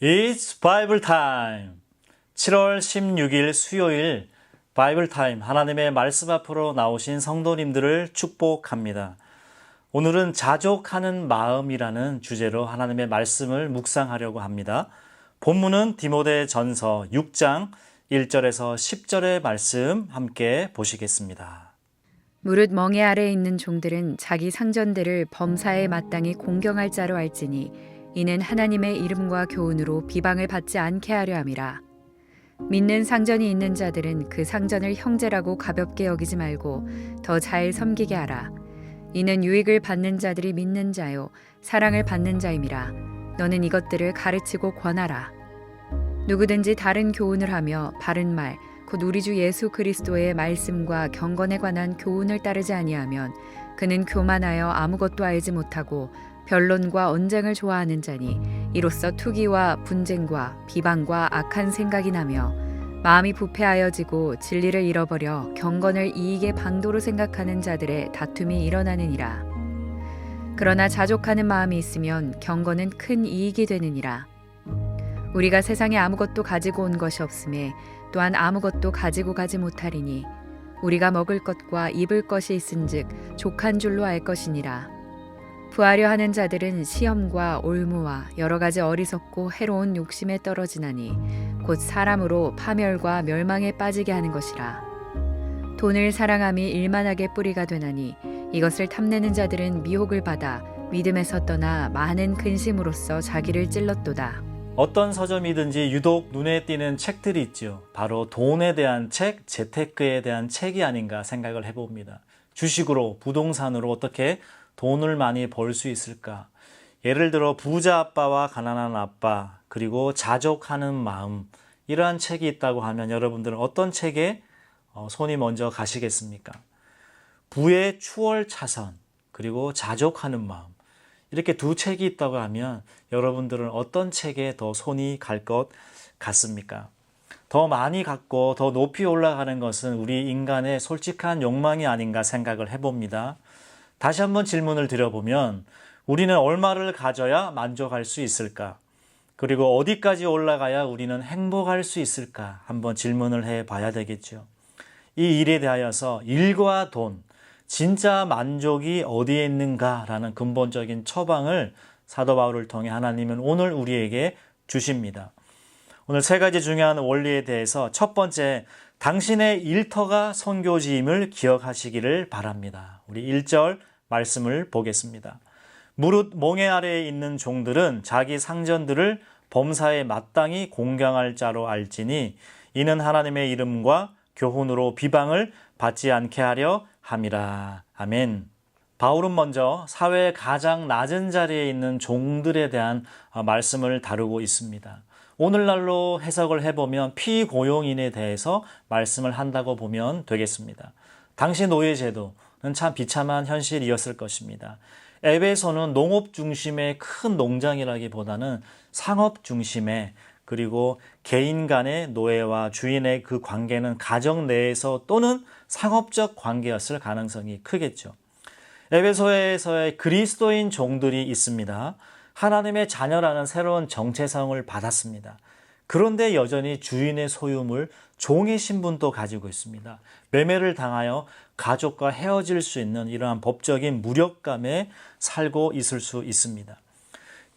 It's Bible Time. 7월 16일 수요일 바이블 타임 하나님의 말씀 앞으로 나오신 성도님들을 축복합니다. 오늘은 자족하는 마음이라는 주제로 하나님의 말씀을 묵상하려고 합니다. 본문은 디모데전서 6장 1절에서 10절의 말씀 함께 보시겠습니다. 무릇 멍에 아래에 있는 종들은 자기 상전들을 범사에 마땅히 공경할 자로 알지니 이는 하나님의 이름과 교훈으로 비방을 받지 않게 하려 함이라. 믿는 상전이 있는 자들은 그 상전을 형제라고 가볍게 여기지 말고 더 잘 섬기게 하라. 이는 유익을 받는 자들이 믿는 자요 사랑을 받는 자임이라. 너는 이것들을 가르치고 권하라. 누구든지 다른 교훈을 하며 바른 말 곧 우리 주 예수 그리스도의 말씀과 경건에 관한 교훈을 따르지 아니하면 그는 교만하여 아무것도 알지 못하고 변론과 언쟁을 좋아하는 자니 이로써 투기와 분쟁과 비방과 악한 생각이 나며 마음이 부패하여지고 진리를 잃어버려 경건을 이익의 방도로 생각하는 자들의 다툼이 일어나느니라. 그러나 자족하는 마음이 있으면 경건은 큰 이익이 되느니라. 우리가 세상에 아무것도 가지고 온 것이 없음에 또한 아무것도 가지고 가지 못하리니 우리가 먹을 것과 입을 것이 있은즉 족한 줄로 알 것이니라. 부하려 하는 자들은 시험과 올무와 여러 가지 어리석고 해로운 욕심에 떨어지나니 곧 사람으로 파멸과 멸망에 빠지게 하는 것이라. 돈을 사랑함이 일만하게 뿌리가 되나니 이것을 탐내는 자들은 미혹을 받아 믿음에서 떠나 많은 근심으로써 자기를 찔렀도다. 어떤 서점이든지 유독 눈에 띄는 책들이 있죠. 바로 돈에 대한 책, 재테크에 대한 책이 아닌가 생각을 해봅니다. 주식으로, 부동산으로 어떻게 돈을 많이 벌 수 있을까? 예를 들어 부자 아빠와 가난한 아빠, 그리고 자족하는 마음, 이러한 책이 있다고 하면 여러분들은 어떤 책에 손이 먼저 가시겠습니까? 부의 추월차선, 그리고 자족하는 마음, 이렇게 두 책이 있다고 하면 여러분들은 어떤 책에 더 손이 갈 것 같습니까? 더 많이 갖고 더 높이 올라가는 것은 우리 인간의 솔직한 욕망이 아닌가 생각을 해봅니다. 다시 한번 질문을 드려보면 우리는 얼마를 가져야 만족할 수 있을까? 그리고 어디까지 올라가야 우리는 행복할 수 있을까? 한번 질문을 해봐야 되겠죠. 이 일에 대하여서 일과 돈, 진짜 만족이 어디에 있는가라는 근본적인 처방을 사도 바울을 통해 하나님은 오늘 우리에게 주십니다. 오늘 세 가지 중요한 원리에 대해서 첫 번째, 당신의 일터가 선교지임을 기억하시기를 바랍니다. 우리 1절 말씀을 보겠습니다. 무릇 멍에 아래에 있는 종들은 자기 상전들을 범사에 마땅히 공경할 자로 알지니 이는 하나님의 이름과 교훈으로 비방을 받지 않게 하려 함이라. 아멘. 바울은 먼저 사회의 가장 낮은 자리에 있는 종들에 대한 말씀을 다루고 있습니다. 오늘날로 해석을 해보면 피고용인에 대해서 말씀을 한다고 보면 되겠습니다. 당시 노예제도는 참 비참한 현실이었을 것입니다. 에베소는 농업 중심의 큰 농장이라기보다는 상업 중심의, 그리고 개인 간의 노예와 주인의 그 관계는 가정 내에서 또는 상업적 관계였을 가능성이 크겠죠. 에베소에서의 그리스도인 종들이 있습니다. 하나님의 자녀라는 새로운 정체성을 받았습니다. 그런데 여전히 주인의 소유물, 종의 신분도 가지고 있습니다. 매매를 당하여 가족과 헤어질 수 있는 이러한 법적인 무력감에 살고 있을 수 있습니다.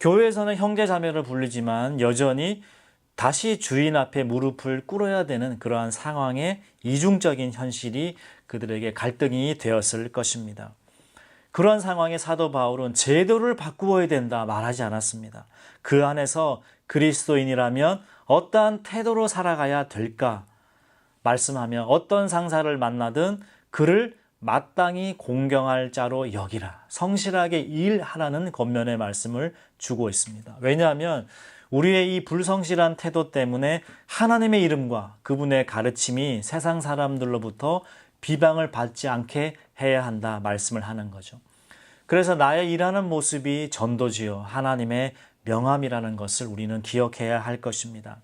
교회에서는 형제 자매를 부르지만 여전히 다시 주인 앞에 무릎을 꿇어야 되는 그러한 상황의 이중적인 현실이 그들에게 갈등이 되었을 것입니다. 그러한 상황에 사도 바울은 제도를 바꾸어야 된다 말하지 않았습니다. 그 안에서 그리스도인이라면 어떠한 태도로 살아가야 될까 말씀하며 어떤 상사를 만나든 그를 마땅히 공경할 자로 여기라. 성실하게 일하라는 겉면의 말씀을 주고 있습니다. 왜냐하면 우리의 이 불성실한 태도 때문에 하나님의 이름과 그분의 가르침이 세상 사람들로부터 비방을 받지 않게 해야 한다 말씀을 하는 거죠. 그래서 나의 일하는 모습이 전도지요 하나님의 명함이라는 것을 우리는 기억해야 할 것입니다.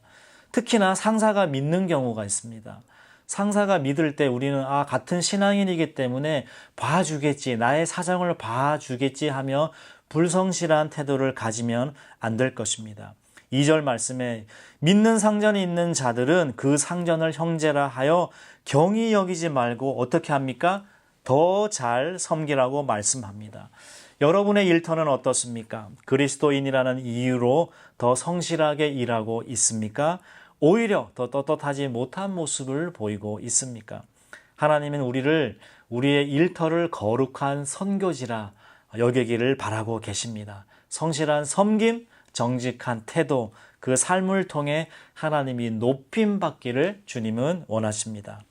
특히나 상사가 믿는 경우가 있습니다. 상사가 믿을 때 우리는 같은 신앙인이기 때문에 봐주겠지, 나의 사정을 봐주겠지 하며 불성실한 태도를 가지면 안 될 것입니다. 2절 말씀에 믿는 상전이 있는 자들은 그 상전을 형제라 하여 경히 여기지 말고 어떻게 합니까? 더 잘 섬기라고 말씀합니다. 여러분의 일터는 어떻습니까? 그리스도인이라는 이유로 더 성실하게 일하고 있습니까? 오히려 더 떳떳하지 못한 모습을 보이고 있습니까? 하나님은 우리의 일터를 거룩한 선교지라 여기기를 바라고 계십니다. 성실한 섬김, 정직한 태도, 그 삶을 통해 하나님이 높임 받기를 주님은 원하십니다.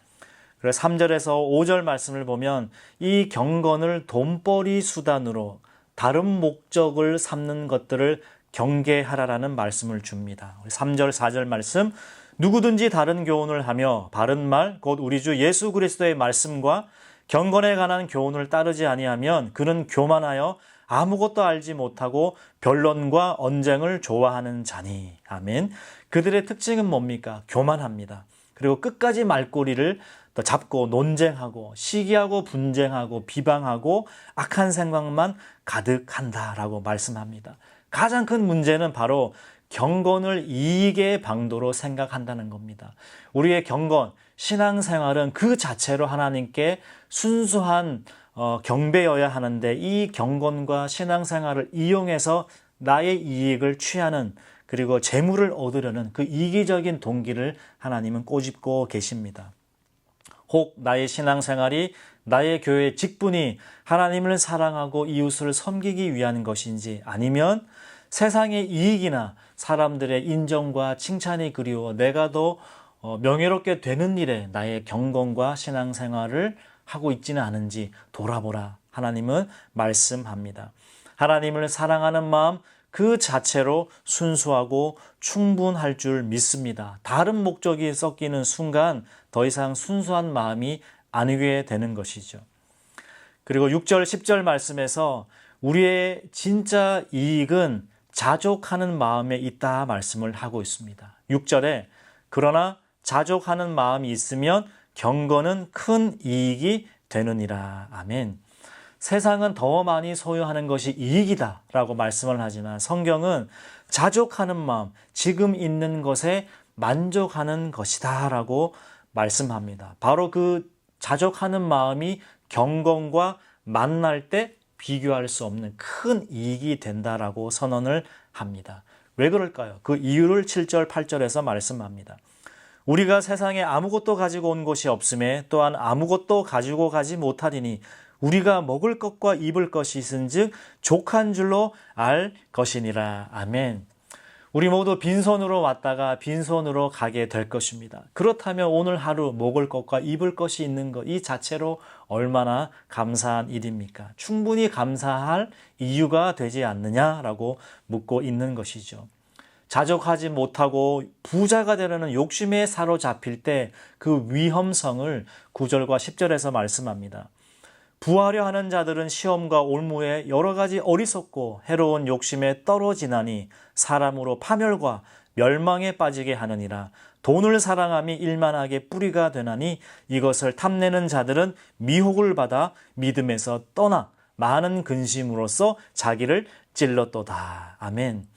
그래서 3절에서 5절 말씀을 보면 이 경건을 돈벌이 수단으로 다른 목적을 삼는 것들을 경계하라라는 말씀을 줍니다. 3절, 4절 말씀, 누구든지 다른 교훈을 하며 바른 말, 곧 우리 주 예수 그리스도의 말씀과 경건에 관한 교훈을 따르지 아니하면 그는 교만하여 아무것도 알지 못하고 변론과 언쟁을 좋아하는 자니. 아멘. 그들의 특징은 뭡니까? 교만합니다. 그리고 끝까지 말꼬리를 잡고 논쟁하고 시기하고 분쟁하고 비방하고 악한 생각만 가득한다라고 말씀합니다. 가장 큰 문제는 바로 경건을 이익의 방도로 생각한다는 겁니다. 우리의 경건, 신앙생활은 그 자체로 하나님께 순수한 경배여야 하는데 이 경건과 신앙생활을 이용해서 나의 이익을 취하는 그리고 재물을 얻으려는 그 이기적인 동기를 하나님은 꼬집고 계십니다. 혹 나의 신앙생활이 나의 교회 직분이 하나님을 사랑하고 이웃을 섬기기 위한 것인지 아니면 세상의 이익이나 사람들의 인정과 칭찬이 그리워 내가 더 명예롭게 되는 일에 나의 경건과 신앙생활을 하고 있지는 않은지 돌아보라. 하나님은 말씀합니다. 하나님을 사랑하는 마음 그 자체로 순수하고 충분할 줄 믿습니다. 다른 목적이 섞이는 순간 더 이상 순수한 마음이 아니게 되는 것이죠. 그리고 6절, 10절 말씀에서 우리의 진짜 이익은 자족하는 마음에 있다 말씀을 하고 있습니다. 6절에 그러나 자족하는 마음이 있으면 경건은 큰 이익이 되느니라. 아멘. 세상은 더 많이 소유하는 것이 이익이다 라고 말씀을 하지만 성경은 자족하는 마음, 지금 있는 것에 만족하는 것이다 라고 말씀합니다. 바로 그 자족하는 마음이 경건과 만날 때 비교할 수 없는 큰 이익이 된다라고 선언을 합니다. 왜 그럴까요? 그 이유를 7절, 8절에서 말씀합니다. 우리가 세상에 아무것도 가지고 온 것이 없음에 또한 아무것도 가지고 가지 못하리니 우리가 먹을 것과 입을 것이 있은즉 족한 줄로 알 것이니라. 아멘. 우리 모두 빈손으로 왔다가 빈손으로 가게 될 것입니다. 그렇다면 오늘 하루 먹을 것과 입을 것이 있는 것 이 자체로 얼마나 감사한 일입니까? 충분히 감사할 이유가 되지 않느냐라고 묻고 있는 것이죠. 자족하지 못하고 부자가 되려는 욕심에 사로잡힐 때 그 위험성을 9절과 10절에서 말씀합니다. 부하려 하는 자들은 시험과 올무에 여러 가지 어리석고 해로운 욕심에 떨어지나니 사람으로 파멸과 멸망에 빠지게 하느니라. 돈을 사랑함이 일만하게 뿌리가 되나니 이것을 탐내는 자들은 미혹을 받아 믿음에서 떠나 많은 근심으로써 자기를 찔렀도다. 아멘.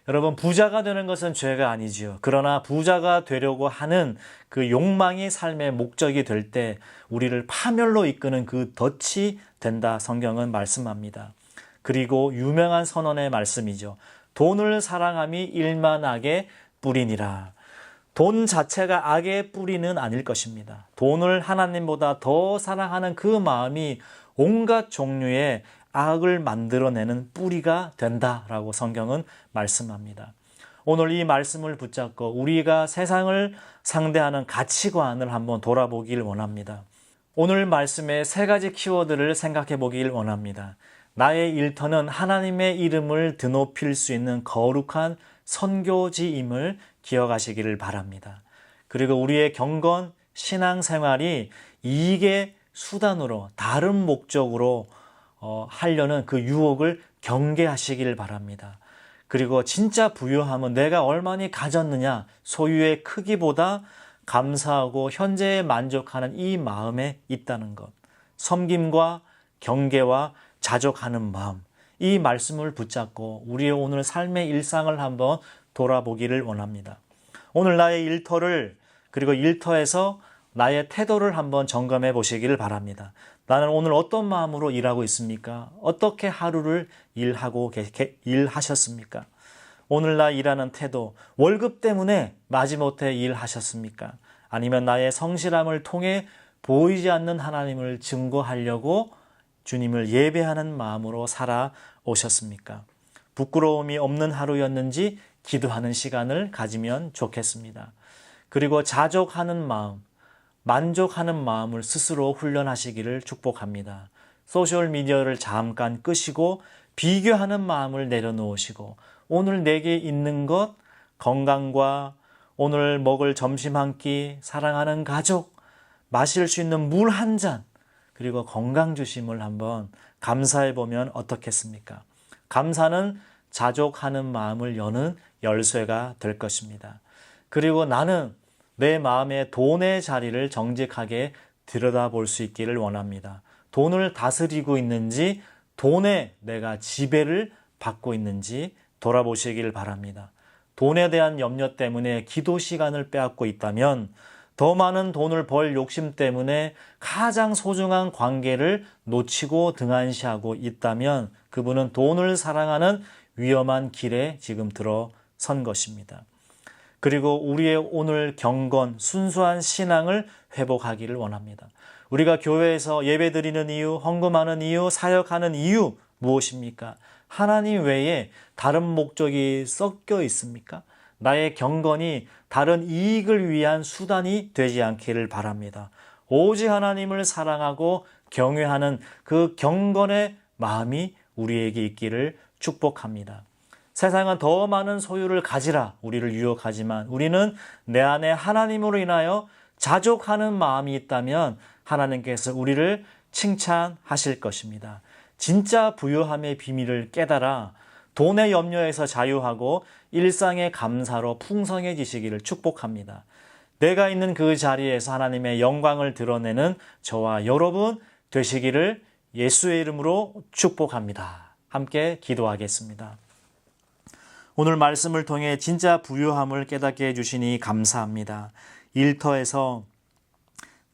여러분, 부자가 되는 것은 죄가 아니지요. 그러나 부자가 되려고 하는 그 욕망이 삶의 목적이 될 때 우리를 파멸로 이끄는 그 덫이 된다 성경은 말씀합니다. 그리고 유명한 선언의 말씀이죠. 돈을 사랑함이 일만 악의 뿌리니라. 돈 자체가 악의 뿌리는 아닐 것입니다. 돈을 하나님보다 더 사랑하는 그 마음이 온갖 종류의 악을 만들어내는 뿌리가 된다라고 성경은 말씀합니다. 오늘 이 말씀을 붙잡고 우리가 세상을 상대하는 가치관을 한번 돌아보길 원합니다. 오늘 말씀의 세 가지 키워드를 생각해 보길 원합니다. 나의 일터는 하나님의 이름을 드높일 수 있는 거룩한 선교지임을 기억하시기를 바랍니다. 그리고 우리의 경건, 신앙생활이 이익의 수단으로 다른 목적으로 하려는 그 유혹을 경계하시길 바랍니다. 그리고 진짜 부유함은 내가 얼마나 가졌느냐, 소유의 크기보다 감사하고 현재에 만족하는 이 마음에 있다는 것. 섬김과 경계와 자족하는 마음. 이 말씀을 붙잡고 우리의 오늘 삶의 일상을 한번 돌아보기를 원합니다. 오늘 나의 일터를 그리고 일터에서 나의 태도를 한번 점검해 보시기를 바랍니다. 나는 오늘 어떤 마음으로 일하고 있습니까? 어떻게 하루를 일하셨습니까? 오늘 나 일하는 태도, 월급 때문에 마지못해 일하셨습니까? 아니면 나의 성실함을 통해 보이지 않는 하나님을 증거하려고 주님을 예배하는 마음으로 살아오셨습니까? 부끄러움이 없는 하루였는지 기도하는 시간을 가지면 좋겠습니다. 그리고 자족하는 마음, 만족하는 마음을 스스로 훈련하시기를 축복합니다. 소셜미디어를 잠깐 끄시고 비교하는 마음을 내려놓으시고 오늘 내게 있는 것, 건강과 오늘 먹을 점심 한 끼, 사랑하는 가족, 마실 수 있는 물 한 잔, 그리고 건강 주심을 한번 감사해 보면 어떻겠습니까? 감사는 자족하는 마음을 여는 열쇠가 될 것입니다. 그리고 나는 내 마음의 돈의 자리를 정직하게 들여다볼 수 있기를 원합니다. 돈을 다스리고 있는지, 돈에 내가 지배를 받고 있는지 돌아보시길 바랍니다. 돈에 대한 염려 때문에 기도 시간을 빼앗고 있다면, 더 많은 돈을 벌 욕심 때문에 가장 소중한 관계를 놓치고 등한시하고 있다면 그분은 돈을 사랑하는 위험한 길에 지금 들어선 것입니다. 그리고 우리의 오늘 경건, 순수한 신앙을 회복하기를 원합니다. 우리가 교회에서 예배드리는 이유, 헌금하는 이유, 사역하는 이유 무엇입니까? 하나님 외에 다른 목적이 섞여 있습니까? 나의 경건이 다른 이익을 위한 수단이 되지 않기를 바랍니다. 오직 하나님을 사랑하고 경외하는 그 경건의 마음이 우리에게 있기를 축복합니다. 세상은 더 많은 소유를 가지라 우리를 유혹하지만 우리는 내 안에 하나님으로 인하여 자족하는 마음이 있다면 하나님께서 우리를 칭찬하실 것입니다. 진짜 부유함의 비밀을 깨달아 돈의 염려에서 자유하고 일상의 감사로 풍성해지시기를 축복합니다. 내가 있는 그 자리에서 하나님의 영광을 드러내는 저와 여러분 되시기를 예수의 이름으로 축복합니다. 함께 기도하겠습니다. 오늘 말씀을 통해 진짜 부유함을 깨닫게 해주시니 감사합니다. 일터에서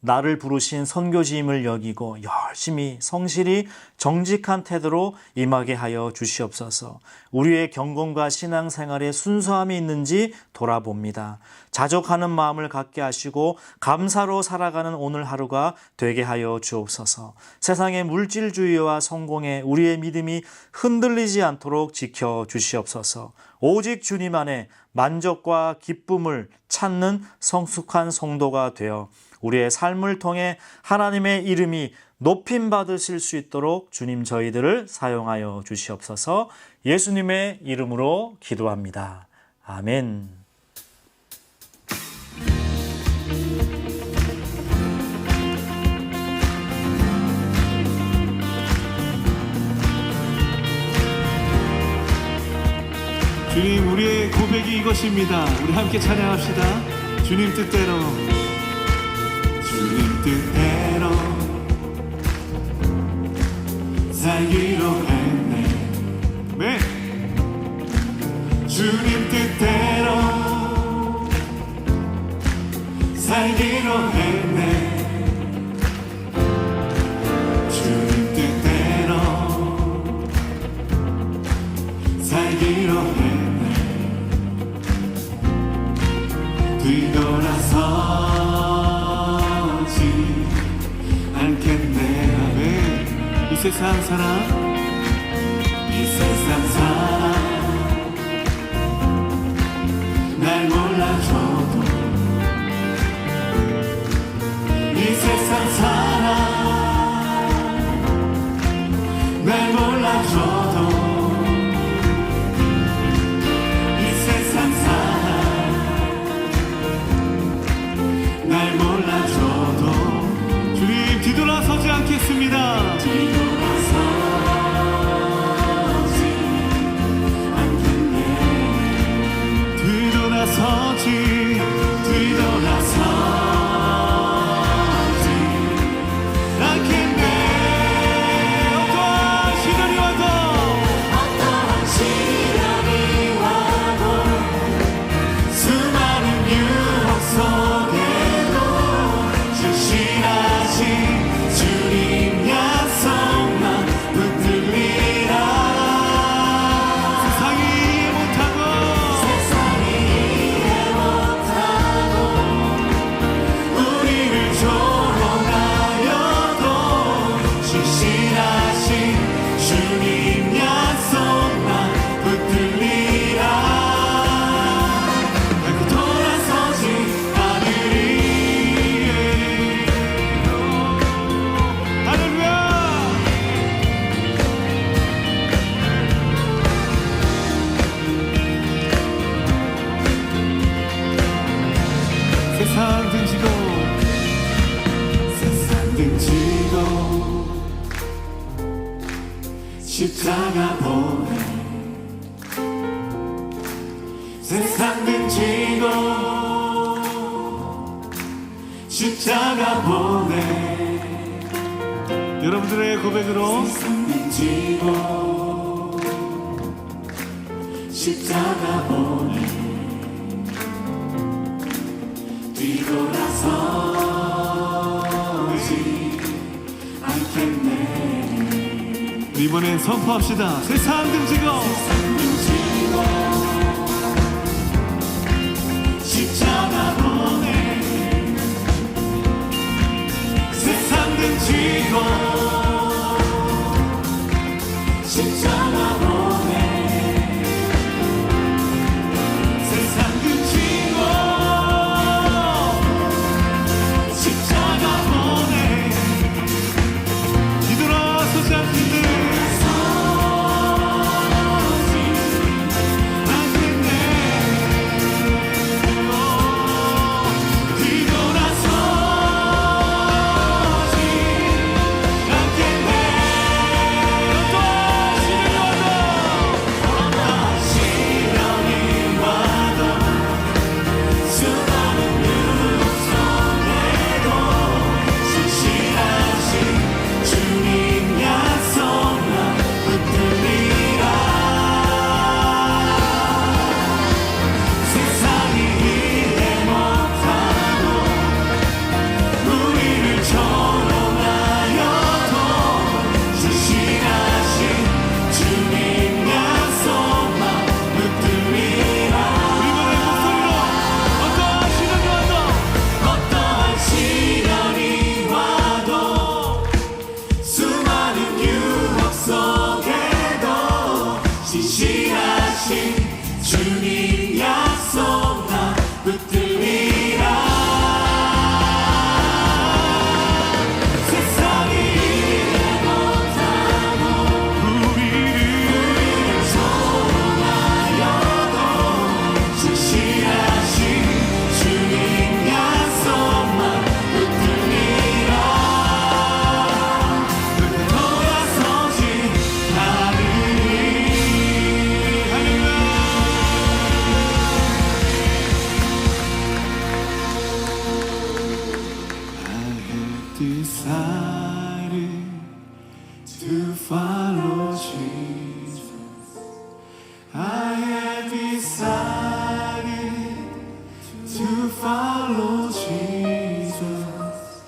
나를 부르신 선교지임을 여기고 열심히 성실히 정직한 태도로 임하게 하여 주시옵소서. 우리의 경건과 신앙생활에 순수함이 있는지 돌아봅니다. 자족하는 마음을 갖게 하시고 감사로 살아가는 오늘 하루가 되게 하여 주옵소서. 세상의 물질주의와 성공에 우리의 믿음이 흔들리지 않도록 지켜 주시옵소서. 오직 주님 안에 만족과 기쁨을 찾는 성숙한 성도가 되어 우리의 삶을 통해 하나님의 이름이 높임 받으실 수 있도록 주님 저희들을 사용하여 주시옵소서. 예수님의 이름으로 기도합니다. 아멘. 주님, 우리의 고백이 이것입니다. 우리 함께 찬양합시다. 주님 뜻대로, 주님 뜻대로 살기로 했네. 네. 주님 뜻대로 살기로 했네. 주님 뜻대로 살기로 했네. 뒤돌아서지 않겠네. 아멘. 이 세상 사람, 이 세상 사람 날 몰라줘도, 이 세상 사람 날 몰라줘도, 날 몰라줘도 주님 뒤돌아서지 않겠습니다. 뒤돌아서지 않겠네. 뒤돌아서지 십자가 보내 세상 등지고 십자가 보내 여러분들의 고백으로 세상 등지고 십자가 보내 뒤돌아서지 않겠네. 이번엔 선포합시다. 세상 등지고 십자가 보내 세상 등지고 십자가 보내 세상 등지고 십자가 보내 뒤돌아서지 않겠네. 주님 약속 나 붙들리라. 세상이 이해 못하고 우리를 조롱하여도 진실하신 주님 약속만 붙들리라. 그때 돌아서지 않으리. Decided to follow Jesus. I have decided to follow Jesus.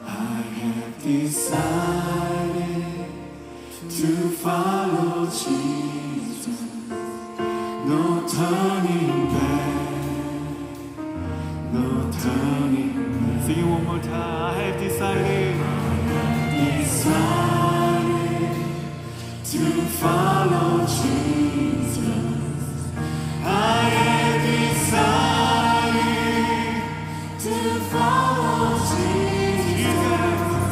I have decided to follow Jesus. No turning back. No turning back. Sing it one more time. I have decided to follow Jesus. I have decided to follow Jesus.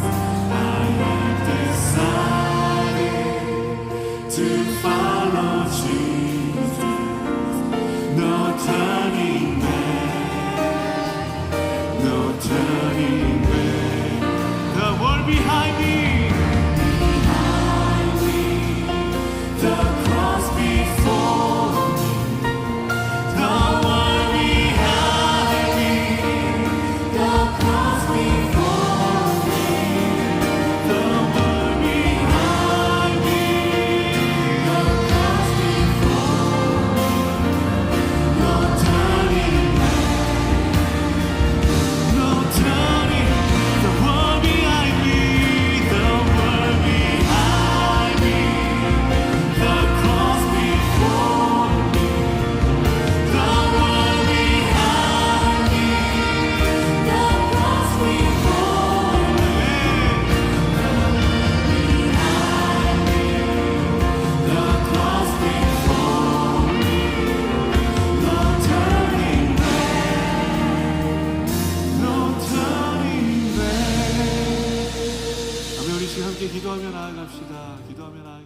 I have decided to follow Jesus. No turning back. No turning back. The world behind me. Behind me. The cross before me. The world behind me. The cross before me. The world behind me. The cross before me. No turning back. No turning. The world behind me. The world behind me. The cross before me. The world behind me. The cross before me. The cross before me. No turning back. No turning back. 아멘. 우리 지금 함께 기도하며 나아갑시다. 기도하며 나아갑시다.